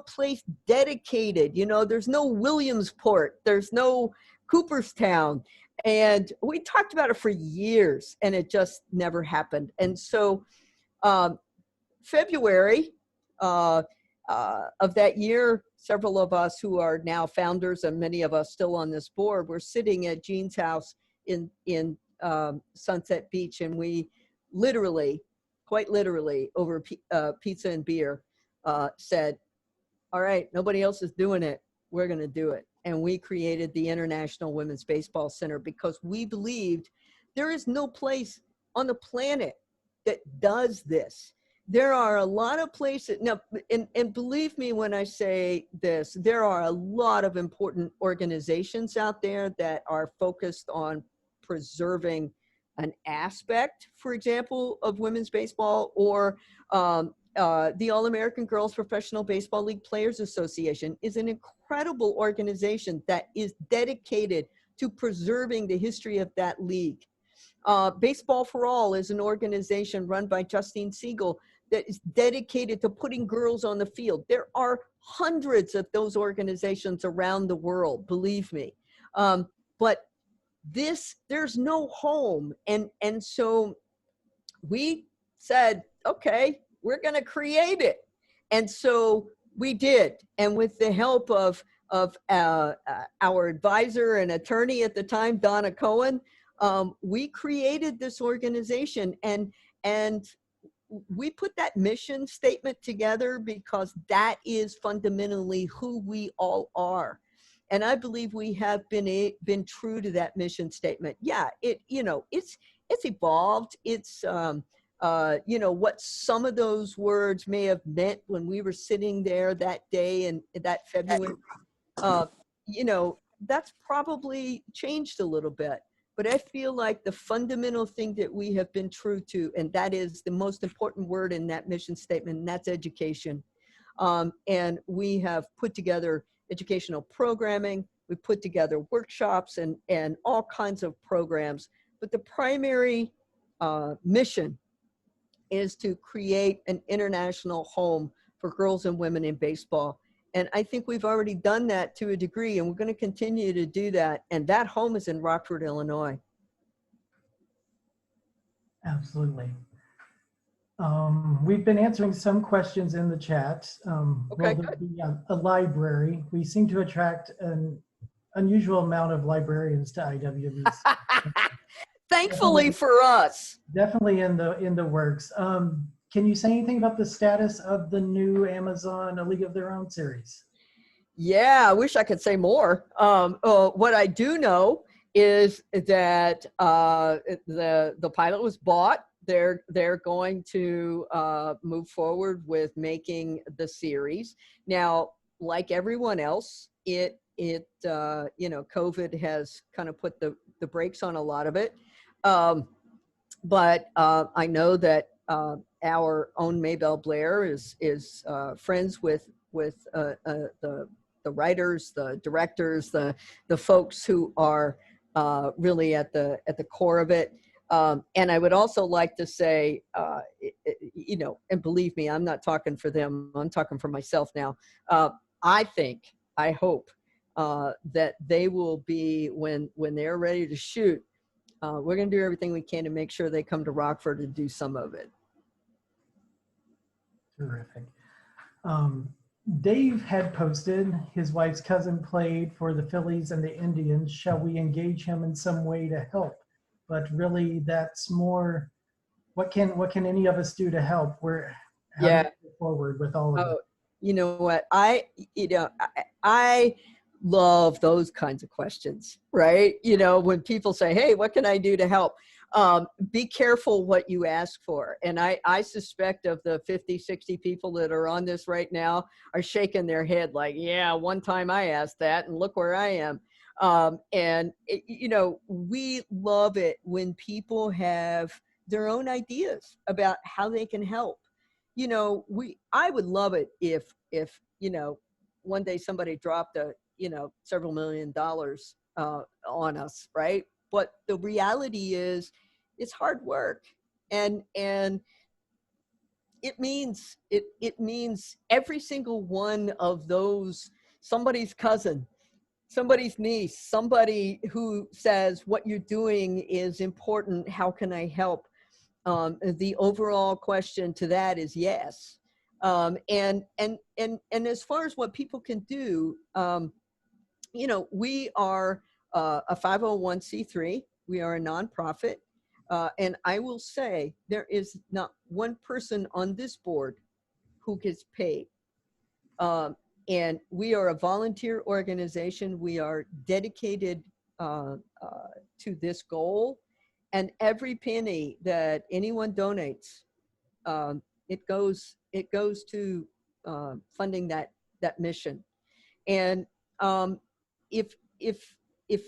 place dedicated. There's no Williamsport. There's no Cooperstown. And we talked about it for years, and it just never happened. And so February of that year, several of us who are now founders and many of us still on this board, were sitting at Jean's house in Sunset Beach, and we quite literally, over pizza and beer, said, all right, nobody else is doing it. We're going to do it. And we created the International Women's Baseball Center because we believed there is no place on the planet that does this. There are a lot of places now, and believe me when I say this, there are a lot of important organizations out there that are focused on preserving an aspect, for example, of women's baseball, or the All-American Girls Professional Baseball League Players Association is an incredible organization that is dedicated to preserving the history of that league. Baseball for All is an organization run by Justine Siegel that is dedicated to putting girls on the field. There are hundreds of those organizations around the world, believe me. But there's no home. And so we said, okay, we're going to create it. And so we did. And with the help of our advisor and attorney at the time, Donna Cohen, we created this organization, and we put that mission statement together because that is fundamentally who we all are. And I believe we have been true to that mission statement. Yeah, it's evolved. It's what some of those words may have meant when we were sitting there that day in that February. That's probably changed a little bit. But I feel like the fundamental thing that we have been true to, and that is the most important word in that mission statement, and that's education. And we have put together educational programming. We put together workshops and all kinds of programs. But the primary mission is to create an international home for girls and women in baseball. And I think we've already done that to a degree, and we're going to continue to do that. And that home is in Rockford, Illinois. Absolutely. We've been answering some questions in the chat. Okay, will there be a library? We seem to attract an unusual amount of librarians to IWBC. Thankfully for us. Definitely in the works. Can you say anything about the status of the new Amazon A League of Their Own series? Yeah, I wish I could say more. What I do know is that the pilot was bought. They're going to move forward with making the series. Now, like everyone else, COVID has kind of put the brakes on a lot of it. But I know that our own Maybelle Blair is friends with the writers, the directors, the folks who are really at the core of it. And I would also like to say, and believe me, I'm not talking for them. I'm talking for myself now. I hope that they will be, when they're ready to shoot, we're going to do everything we can to make sure they come to Rockford to do some of it. Terrific. Dave had posted his wife's cousin played for the Phillies and the Indians. Shall we engage him in some way to help? But really, that's more. What can any of us do to help? How do we go forward with all of it? You know what? I love those kinds of questions, right? When people say, hey, what can I do to help? Be careful what you ask for. And I suspect of the 50, 60 people that are on this right now are shaking their head like, yeah, one time I asked that and look where I am. We love it when people have their own ideas about how they can help. I would love it if one day somebody dropped several $1 million on us, right? But the reality is it's hard work. And it means every single one of those, somebody's cousin, somebody's niece, somebody who says what you're doing is important, how can I help? The overall question to that is yes. And as far as what people can do, you know, we are a 501c3. We are a nonprofit. And I will say there is not one person on this board who gets paid. And we are a volunteer organization. We are dedicated to this goal. And every penny that anyone donates, it goes to funding that mission. And if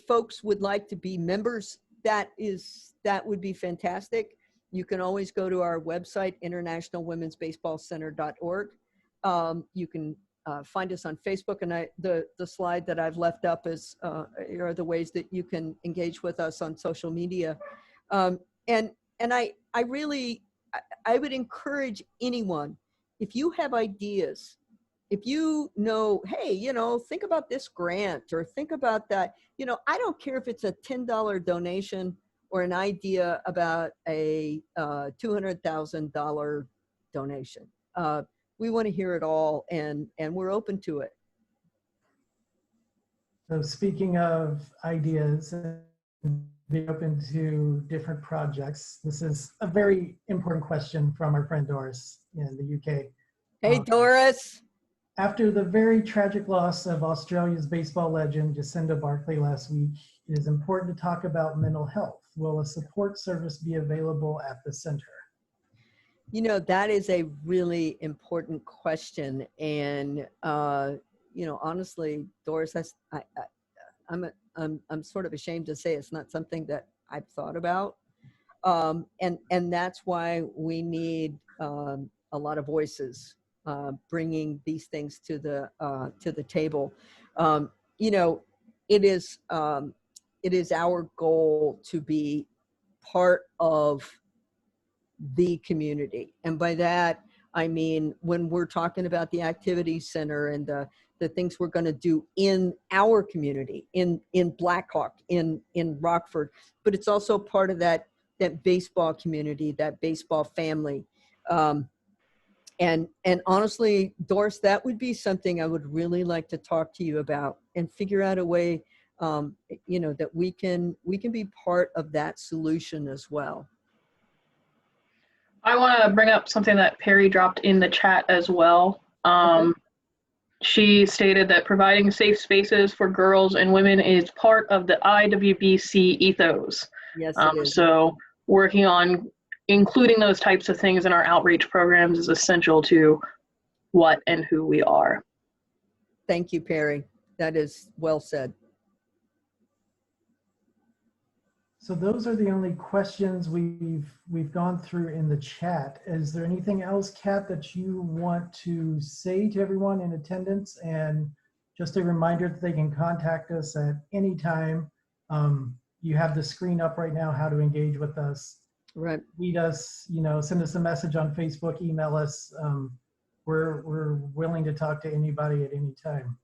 folks would like to be members, that would be fantastic. You can always go to our website, internationalwomensbaseballcenter.org. You can find us on Facebook, and the slide that I've left up is are the ways that you can engage with us on social media. And I really would encourage anyone, if you have ideas, if you know, hey, you know, think about this grant or think about that, you know, I don't care if it's a $10 donation or an idea about a $200,000 donation. We want to hear it all, and we're open to it. So speaking of ideas and being open to different projects, this is a very important question from our friend Doris in the UK. Hey, Doris. After the very tragic loss of Australia's baseball legend Jacinda Barkley last week, it is important to talk about mental health. Will a support service be available at the center? You know, that is a really important question. And, you know, honestly, Doris, I'm sort of ashamed to say it's not something that I've thought about. And that's why we need a lot of voices bringing these things to the table. You know, it is our goal to be part of the community. And by that, I mean, when we're talking about the activity center and the things we're going to do in our community, in Blackhawk, in Rockford, but it's also part of that baseball community, that baseball family. And honestly, Doris, that would be something I would really like to talk to you about and figure out a way, you know, that we can be part of that solution as well. I want to bring up something that Perry dropped in the chat as well. She stated that providing safe spaces for girls and women is part of the IWBC ethos. Yes, it is. So working on including those types of things in our outreach programs is essential to what and who we are. Thank you, Perry. That is well said. So those are the only questions we've gone through in the chat. Is there anything else, Kat, that you want to say to everyone in attendance? And just a reminder that they can contact us at any time. You have the screen up right now, how to engage with us. Right. Tweet us, you know, send us a message on Facebook, email us. We're willing to talk to anybody at any time.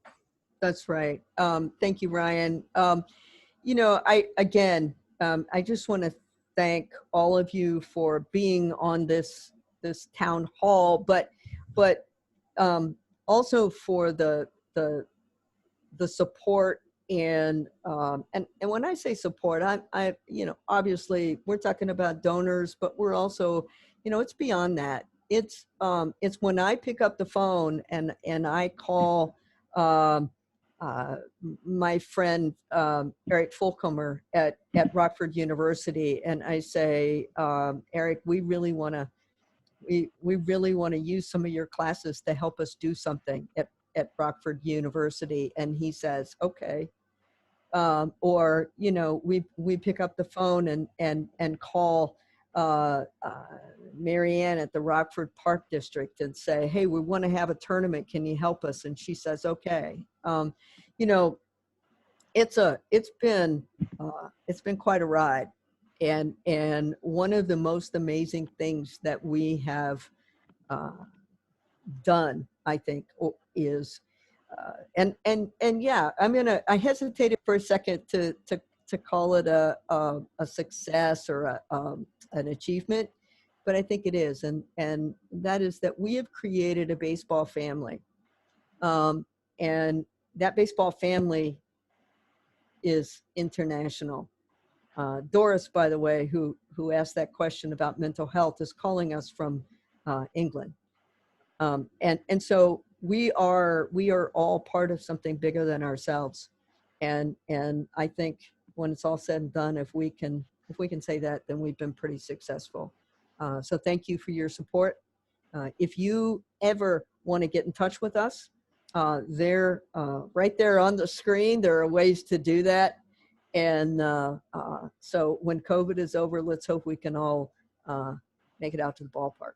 That's right. Thank you, Ryan. You know, I just want to thank all of you for being on this town hall, but also for the support and when I say support, I you know, obviously we're talking about donors, but we're also, you know, it's beyond that. It's when I pick up the phone and I call my friend Eric Fulcomer at Rockford University, and I say, Eric, we really want to use some of your classes to help us do something at Rockford University, and he says, okay. Or, you know, we pick up the phone and call Marianne at the Rockford Park District and say, hey, we want to have a tournament. Can you help us? And she says, okay. You know, it's been quite a ride. And one of the most amazing things that we have done, I think, is and yeah, I hesitated for a second to call it a success or an achievement, but I think it is, and that is that we have created a baseball family, and that baseball family is international. Doris, by the way, who asked that question about mental health, is calling us from England. And so we are all part of something bigger than ourselves. And I think when it's all said and done, if we can say that, then we've been pretty successful. So thank you for your support. If you ever want to get in touch with us, they're right there on the screen. There are ways to do that. And so when COVID is over, let's hope we can all make it out to the ballpark.